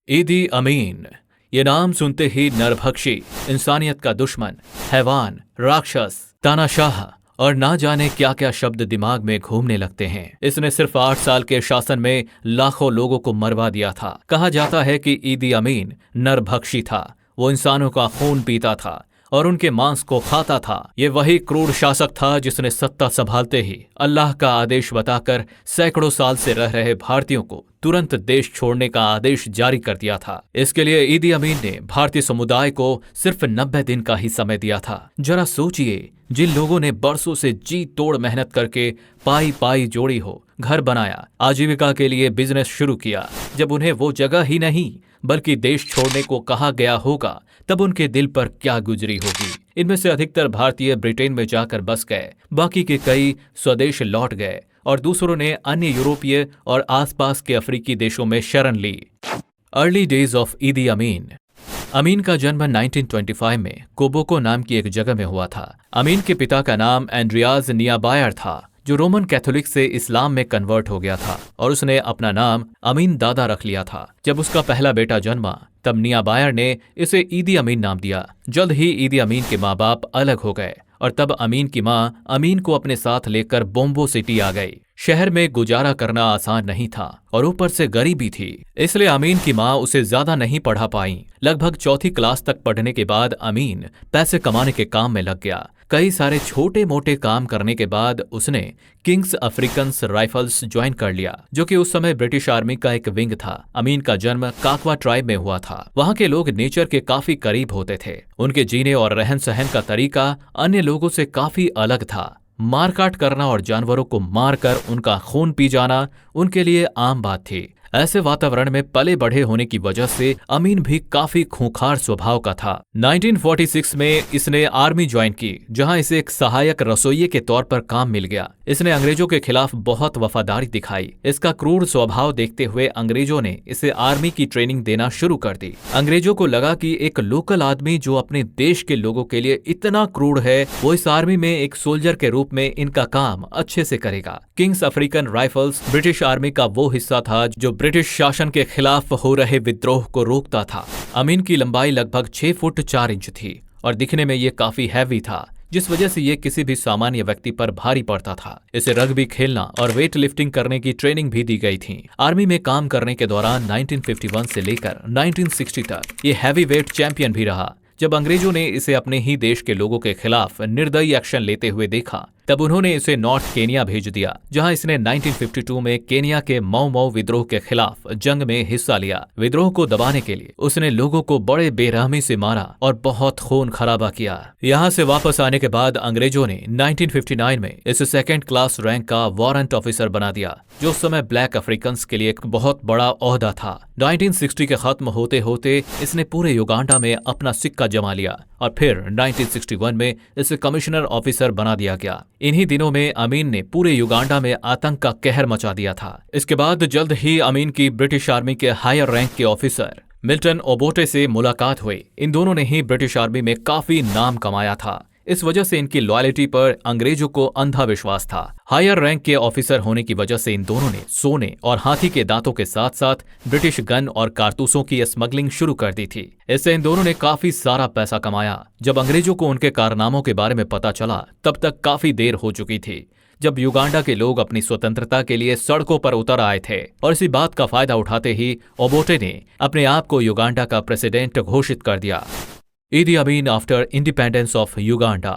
ईदी अमीन। ये नाम सुनते ही नरभक्षी, इंसानियत का दुश्मन, हैवान, राक्षस, तानाशाह और ना जाने क्या क्या शब्द दिमाग में घूमने लगते हैं। इसने सिर्फ 8 साल के शासन में लाखों लोगों को मरवा दिया था। कहा जाता है कि ईदी अमीन नरभक्षी था। वो इंसानों का खून पीता था और उनके मांस को खाता था। ये वही क्रूर शासक था जिसने सत्ता संभालते ही अल्लाह का आदेश बताकर सैकड़ों साल से रह रहे भारतीयों को तुरंत देश छोड़ने का आदेश जारी कर दिया था। इसके लिए ईदी अमीन ने भारतीय समुदाय को सिर्फ 90 दिन का ही समय दिया था। जरा सोचिए, जिन लोगों ने बरसों से जी तोड़ मेहनत करके पाई पाई जोड़ी हो, घर बनाया, आजीविका के लिए बिजनेस शुरू किया, जब उन्हें वो जगह ही नहीं बल्कि देश छोड़ने को कहा गया होगा, तब उनके दिल पर क्या गुजरी होगी। इनमें से अधिकतर भारतीय ब्रिटेन में जाकर बस गए, बाकी के कई स्वदेश लौट गए और दूसरों ने अन्य यूरोपीय और आसपास के अफ्रीकी देशों में शरण ली। अर्ली डेज ऑफ ईदी अमीन। अमीन का जन्म 1925 में कोबोको नाम की एक जगह में हुआ था। अमीन के पिता का नाम एंड्रियाज नियाबायर था, जो रोमन कैथोलिक से इस्लाम में कन्वर्ट हो गया था और उसने अपना नाम अमीन दादा रख लिया था। जब उसका पहला बेटा जन्मा तब नियाबायर ने इसे ईदी अमीन नाम दिया। जल्द ही ईदी अमीन के माँ बाप अलग हो गए और तब अमीन की माँ अमीन को अपने साथ लेकर बोम्बो सिटी आ गई। शहर में गुजारा करना आसान नहीं था और ऊपर से गरीबी थी, इसलिए अमीन की माँ उसे ज्यादा नहीं पढ़ा पाई। लगभग 4th क्लास तक पढ़ने के बाद अमीन पैसे कमाने के काम में लग गया। कई सारे छोटे मोटे काम करने के बाद उसने किंग्स अफ्रीकन्स राइफल्स ज्वाइन कर लिया, जो कि उस समय ब्रिटिश आर्मी का एक विंग था। अमीन का जन्म काकवा ट्राइब में हुआ था। वहाँ के लोग नेचर के काफी करीब होते थे। उनके जीने और रहन सहन का तरीका अन्य लोगों से काफी अलग था। मारकाट करना और जानवरों को मारकर उनका खून पी जाना उनके लिए आम बात थी। ऐसे वातावरण में पले बढ़े होने की वजह से अमीन भी काफी खूंखार स्वभाव का था। 1946 में इसने आर्मी ज्वाइन की, जहां इसे एक सहायक रसोइये के तौर पर काम मिल गया। इसने अंग्रेजों के खिलाफ बहुत वफादारी दिखाई। इसका क्रूर स्वभाव देखते हुए अंग्रेजों ने इसे आर्मी की ट्रेनिंग देना शुरू कर दी। अंग्रेजों को लगा कि एक लोकल आदमी जो अपने देश के लोगों के लिए इतना क्रूर है, वो इस आर्मी में एक सोल्जर के रूप में इनका काम अच्छे से करेगा। Kings African rifles British army का वो हिस्सा था जो ब्रिटिश शासन के खिलाफ हो रहे विद्रोह को रोकता था। अमीन की लंबाई लगभग 6 फुट 4 इंच थी और दिखने में ये काफी हैवी था, जिस वजह से ये किसी भी सामान्य व्यक्ति पर भारी पड़ता था। इसे रग्बी खेलना और वेट लिफ्टिंग करने की ट्रेनिंग भी दी गई थी। आर्मी में काम करने के दौरान 1951 से लेकर 1960 तक ये हैवी वेट चैंपियन भी रहा। जब अंग्रेजों ने इसे अपने ही देश के लोगों के खिलाफ निर्दयी एक्शन लेते हुए देखा, तब उन्होंने इसे नॉर्थ केनिया भेज दिया, जहां इसने 1952 में केनिया के मऊ मऊ विद्रोह के खिलाफ जंग में हिस्सा लिया। विद्रोह को दबाने के लिए उसने लोगों को बड़े बेरहमी से मारा और बहुत खून खराबा किया। यहां से वापस आने के बाद अंग्रेजों ने 1959 में इसे 2nd क्लास रैंक का वारंट ऑफिसर बना दिया, जो उस समय ब्लैक अफ्रीकन्स के लिए एक बहुत बड़ा ओहदा था। 1960 के खत्म होते होते इसने पूरे युगांडा में अपना सिक्का जमा लिया और फिर 1961 में इसे कमिश्नर ऑफिसर बना दिया गया। इन्हीं दिनों में अमीन ने पूरे युगांडा में आतंक का कहर मचा दिया था। इसके बाद जल्द ही अमीन की ब्रिटिश आर्मी के हायर रैंक के ऑफिसर मिल्टन ओबोटे से मुलाकात हुई। इन दोनों ने ही ब्रिटिश आर्मी में काफी नाम कमाया था। इस वजह से इनकी लॉयल्टी पर अंग्रेजों को अंधा विश्वास था। हायर रैंक के ऑफिसर होने की वजह से इन दोनों ने सोने और हाथी के दांतों के साथ साथ ब्रिटिश गन और कारतूसों की स्मगलिंग शुरू कर दी थी। इससे इन दोनों ने काफी सारा पैसा कमाया। जब अंग्रेजों को उनके कारनामों के बारे में पता चला, तब तक काफी देर हो चुकी थी, जब युगांडा के लोग अपनी स्वतंत्रता के लिए सड़कों पर उतर आए थे। और इसी बात का फायदा उठाते ही ओबोटे ने अपने आप को युगांडा का प्रेसिडेंट घोषित कर दिया। ईदी अमीन आफ्टर इंडिपेंडेंस ऑफ युगांडा।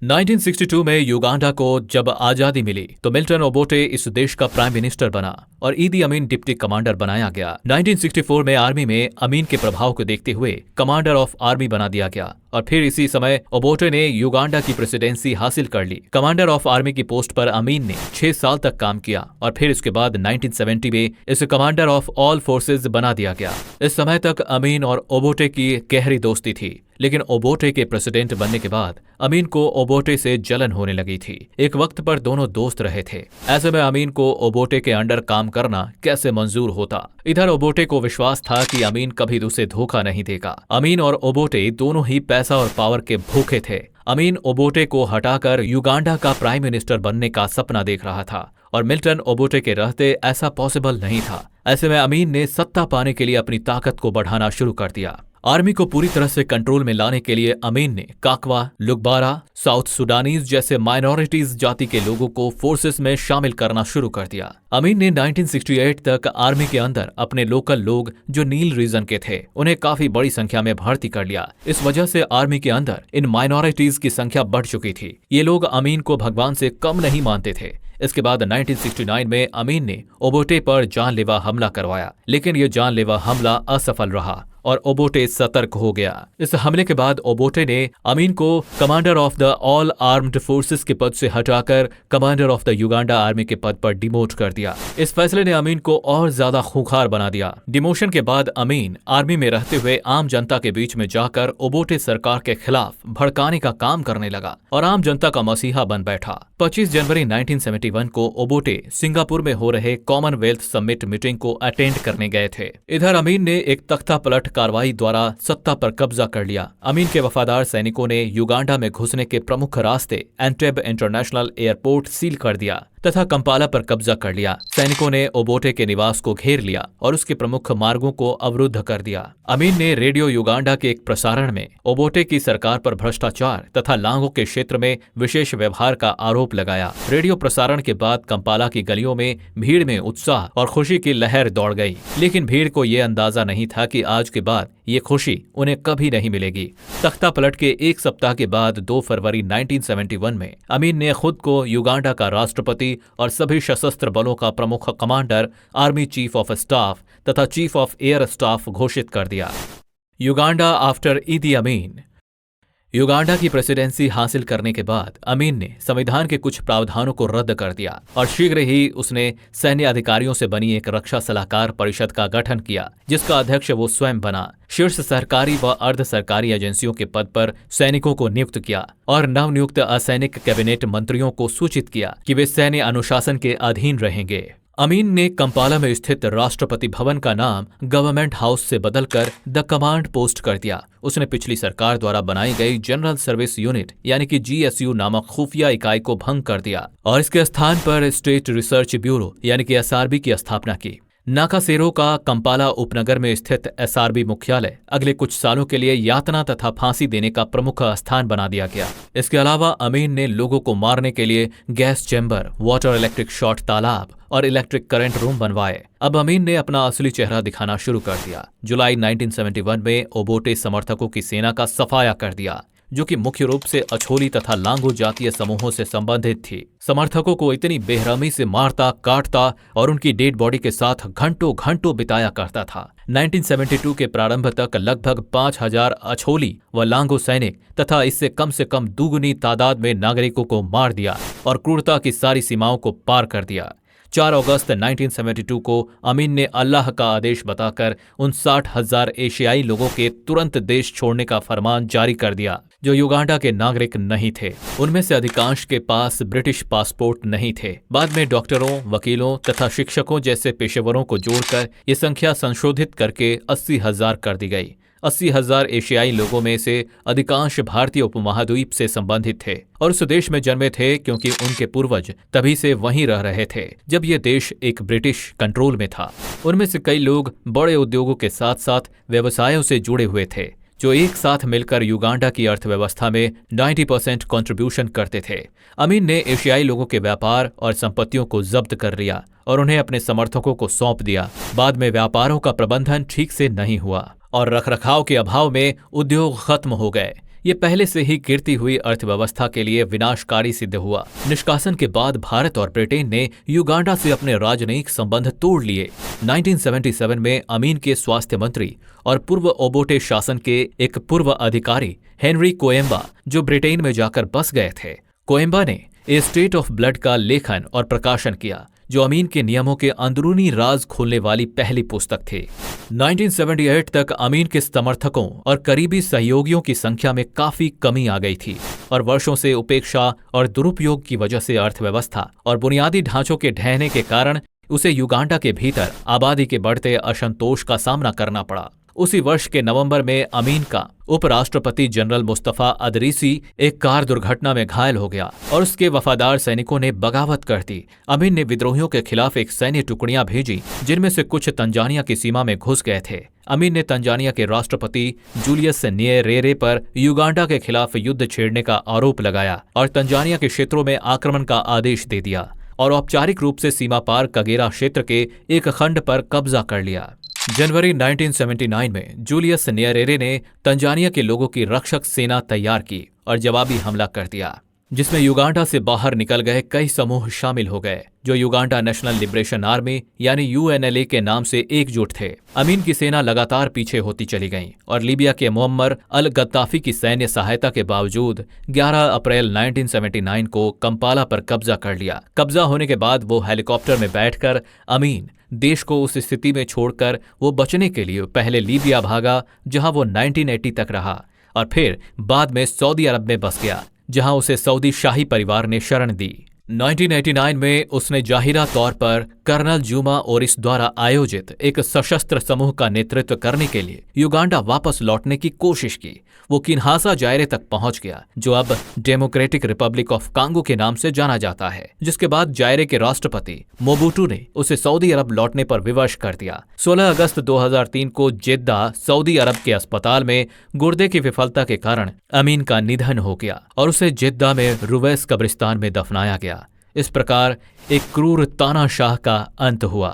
1962 में युगांडा को जब आजादी मिली तो मिल्टन ओबोटे इस देश का प्राइम मिनिस्टर बना और ईदी अमीन डिप्टी कमांडर बनाया गया। 1964 में आर्मी में अमीन के प्रभाव को देखते हुए कमांडर ऑफ आर्मी बना दिया गया और फिर इसी समय ओबोटे ने युगांडा की प्रेसिडेंसी हासिल कर ली। कमांडर ऑफ आर्मी की पोस्ट पर अमीन ने 6 साल तक काम किया और फिर इसके बाद 1970 में इसे कमांडर ऑफ ऑल फोर्सेज बना दिया गया। इस समय तक अमीन और ओबोटे की गहरी दोस्ती थी, लेकिन ओबोटे के प्रेसिडेंट बनने के बाद अमीन को ओबोटे से जलन होने लगी थी। एक वक्त पर दोनों दोस्त रहे थे। ऐसे में अमीन को ओबोटे के अंडर काम करना कैसे मंजूर होता। इधर ओबोटे को विश्वास था कि अमीन कभी उसे धोखा नहीं देगा। अमीन और ओबोटे दोनों ही पैसा और पावर के भूखे थे। अमीन ओबोटे को हटाकर युगांडा का प्राइम मिनिस्टर बनने का सपना देख रहा था और मिल्टन ओबोटे के रहते ऐसा पॉसिबल नहीं था। ऐसे में अमीन ने सत्ता पाने के लिए अपनी ताकत को बढ़ाना शुरू कर दिया। आर्मी को पूरी तरह से कंट्रोल में लाने के लिए अमीन ने काकवा, लुगबारा, साउथ सुडानीज जैसे माइनॉरिटीज जाति के लोगों को फोर्सेस में शामिल करना शुरू कर दिया। अमीन ने 1968 तक आर्मी के अंदर अपने लोकल लोग जो नील रीजन के थे उन्हें काफी बड़ी संख्या में भर्ती कर लिया। इस वजह से आर्मी के अंदर इन माइनॉरिटीज की संख्या बढ़ चुकी थी। ये लोग अमीन को भगवान से कम नहीं मानते थे। इसके बाद 1969 में अमीन ने ओबोटे पर जानलेवा हमला करवाया, लेकिन यह जानलेवा हमला असफल रहा और ओबोटे सतर्क हो गया। इस हमले के बाद ओबोटे ने अमीन को commander of the all armed forces के पद से हटाकर commander of the Uganda army के पद पर डिमोट कर दिया। इस फैसले ने अमीन को और ज्यादा खूंखार बना दिया। डिमोशन के बाद अमीन आर्मी में रहते हुए आम जनता के बीच में जाकर ओबोटे सरकार के खिलाफ भड़काने का काम करने लगा और आम जनता का मसीहा बन बैठा। 25 जनवरी 1971 को ओबोटे सिंगापुर में हो रहे कॉमनवेल्थ समिट मीटिंग को अटेंड करने गए थे। इधर अमीन ने एक तख्ता पलट कार्रवाई द्वारा सत्ता पर कब्जा कर लिया। अमीन के वफादार सैनिकों ने युगांडा में घुसने के प्रमुख रास्ते एंटेब इंटरनेशनल एयरपोर्ट सील कर दिया तथा कंपाला पर कब्जा कर लिया। सैनिकों ने ओबोटे के निवास को घेर लिया और उसके प्रमुख मार्गों को अवरुद्ध कर दिया। अमीन ने रेडियो युगांडा के एक प्रसारण में ओबोटे की सरकार पर भ्रष्टाचार तथा लांगो के क्षेत्र में विशेष व्यवहार का आरोप लगाया। रेडियो प्रसारण के बाद कंपाला की गलियों में भीड़ में उत्साह और खुशी की लहर दौड़ गई, लेकिन भीड़ को यह अंदाजा नहीं था कि आज के बाद ये खुशी उन्हें कभी नहीं मिलेगी। तख्ता पलट के एक सप्ताह के बाद 2 फरवरी 1971 में अमीन ने खुद को युगांडा का राष्ट्रपति और सभी सशस्त्र बलों का प्रमुख commander, army chief of staff तथा चीफ ऑफ एयर स्टाफ घोषित कर दिया। युगांडा आफ्टर ईदी अमीन। युगांडा की प्रेसिडेंसी हासिल करने के बाद अमीन ने संविधान के कुछ प्रावधानों को रद्द कर दिया और शीघ्र ही उसने सैन्य अधिकारियों से बनी एक रक्षा सलाहकार परिषद का गठन किया, जिसका अध्यक्ष वो स्वयं बना। शीर्ष सरकारी व अर्ध सरकारी एजेंसियों के पद पर सैनिकों को नियुक्त किया और नवनियुक्त असैनिक कैबिनेट मंत्रियों को सूचित किया कि वे सैन्य अनुशासन के अधीन रहेंगे। अमीन ने कंपाला में स्थित राष्ट्रपति भवन का नाम गवर्नमेंट हाउस से बदलकर द कमांड पोस्ट कर दिया। उसने पिछली सरकार द्वारा बनाई गई जनरल सर्विस यूनिट यानी कि GSU नामक खुफिया इकाई को भंग कर दिया और इसके स्थान पर स्टेट रिसर्च ब्यूरो यानी कि SRB की स्थापना की। नाकासेरो का कंपाला उपनगर में स्थित SRB मुख्यालय अगले कुछ सालों के लिए यातना तथा फांसी देने का प्रमुख स्थान बना दिया गया। इसके अलावा अमीन ने लोगों को मारने के लिए gas chamber, water electric shot तालाब और इलेक्ट्रिक करंट रूम बनवाए। अब अमीन ने अपना असली चेहरा दिखाना शुरू कर दिया। जुलाई 1971 में ओबोटे समर्थकों की सेना का सफाया कर दिया, जो कि मुख्य रूप से अछोली तथा लांगो जातीय समूहों से संबंधित थी। समर्थकों को इतनी बेरहमी से मारता, काटता और उनकी डेड बॉडी के साथ घंटों घंटों बिताया करता था। 1972 के प्रारंभ तक लगभग 5000 अछोली व लांगो सैनिक तथा इससे कम से कम दुगुनी तादाद में नागरिकों को मार दिया और क्रूरता की सारी सीमाओं को पार कर दिया। 4 अगस्त 1972 को अमीन ने अल्लाह का आदेश बताकर उन 60,000 एशियाई लोगों के तुरंत देश छोड़ने का फरमान जारी कर दिया जो युगांडा के नागरिक नहीं थे। उनमें से अधिकांश के पास ब्रिटिश पासपोर्ट नहीं थे। बाद में डॉक्टरों, वकीलों तथा शिक्षकों जैसे पेशेवरों को जोड़कर ये संख्या संशोधित करके 80,000 कर दी गई। 80,000 एशियाई लोगों में से अधिकांश भारतीय उपमहाद्वीप से संबंधित थे और उस देश में जन्मे थे क्योंकि उनके पूर्वज तभी से वहीं रह रहे थे जब ये देश एक ब्रिटिश कंट्रोल में था। उनमें से कई लोग बड़े उद्योगों के साथ साथ व्यवसायों से जुड़े हुए थे जो एक साथ मिलकर युगांडा की अर्थव्यवस्था में 90% कंट्रीब्यूशन करते थे। अमीन ने एशियाई लोगों के व्यापार और संपत्तियों को जब्त कर लिया और उन्हें अपने समर्थकों को सौंप दिया। बाद में व्यापारों का प्रबंधन ठीक से नहीं हुआ और रखरखाव के अभाव में उद्योग खत्म हो गए। ये पहले से ही गिरती हुई अर्थव्यवस्था के लिए विनाशकारी सिद्ध हुआ। निष्कासन के बाद भारत और ब्रिटेन ने युगांडा से अपने राजनयिक संबंध तोड़ लिए। 1977 में अमीन के स्वास्थ्य मंत्री और पूर्व ओबोटे शासन के एक पूर्व अधिकारी हेनरी कोएम्बा जो ब्रिटेन में जाकर बस गए थे। कोएम्बा ने ए स्टेट ऑफ ब्लड का लेखन और प्रकाशन किया जो अमीन के नियमों के अंदरूनी राज खोलने वाली पहली पुस्तक थी। 1978 तक अमीन के समर्थकों और करीबी सहयोगियों की संख्या में काफी कमी आ गई थी और वर्षों से उपेक्षा और दुरुपयोग की वजह से अर्थव्यवस्था और बुनियादी ढांचों के ढहने के कारण उसे युगांडा के भीतर आबादी के बढ़ते असंतोष का सामना करना पड़ा। उसी वर्ष के नवंबर में अमीन का उपराष्ट्रपति जनरल मुस्तफा अदरीसी एक कार दुर्घटना में घायल हो गया और उसके वफादार सैनिकों ने बगावत कर दी। अमीन ने विद्रोहियों के खिलाफ एक सैन्य टुकड़ियां भेजी जिनमें से कुछ तंजानिया की सीमा में घुस गए थे। अमीन ने तंजानिया के राष्ट्रपति जूलियस न्येरेरे पर युगांडा के खिलाफ युद्ध छेड़ने का आरोप लगाया और तंजानिया के क्षेत्रों में आक्रमण का आदेश दे दिया और औपचारिक रूप से सीमा पार कगेरा क्षेत्र के एक खंड पर कब्जा कर लिया। जनवरी 1979 में जूलियस न्येरेरे ने तंजानिया के लोगों की रक्षक सेना तैयार की और जवाबी हमला कर दिया, जिसमें युगांडा से बाहर निकल गए कई समूह शामिल हो गए जो युगांडा नेशनल लिबरेशन आर्मी यानी यूएनएलए के नाम से एकजुट थे। अमीन की सेना लगातार पीछे होती चली गई और लीबिया के मुअम्मर अल गद्दाफी की सैन्य सहायता के बावजूद 11 अप्रैल 1979 को कंपाला पर कब्जा कर लिया। कब्जा होने के बाद वो हेलीकॉप्टर में बैठकर अमीन देश को उस स्थिति में छोड़कर वो बचने के लिए पहले लीबिया भागा, जहां वो 1980 तक रहा और फिर बाद में सऊदी अरब में बस गया, जहां उसे सऊदी शाही परिवार ने शरण दी। 1989 में उसने जाहिरा तौर पर कर्नल जूमा ओरिस द्वारा आयोजित एक सशस्त्र समूह का नेतृत्व करने के लिए युगांडा वापस लौटने की कोशिश की। वो किन्हासा जायरे तक पहुंच गया, जो अब डेमोक्रेटिक रिपब्लिक ऑफ कांगो के नाम से जाना जाता है, जिसके बाद जायरे के राष्ट्रपति मोबुटू ने उसे सऊदी अरब लौटने पर विवश कर दिया। 16 अगस्त 2003 को जेद्दा सऊदी अरब के अस्पताल में गुर्दे की विफलता के कारण अमीन का निधन हो गया और उसे जेद्दा में रुवैस कब्रिस्तान में दफनाया गया। इस प्रकार एक क्रूर तानाशाह का अंत हुआ।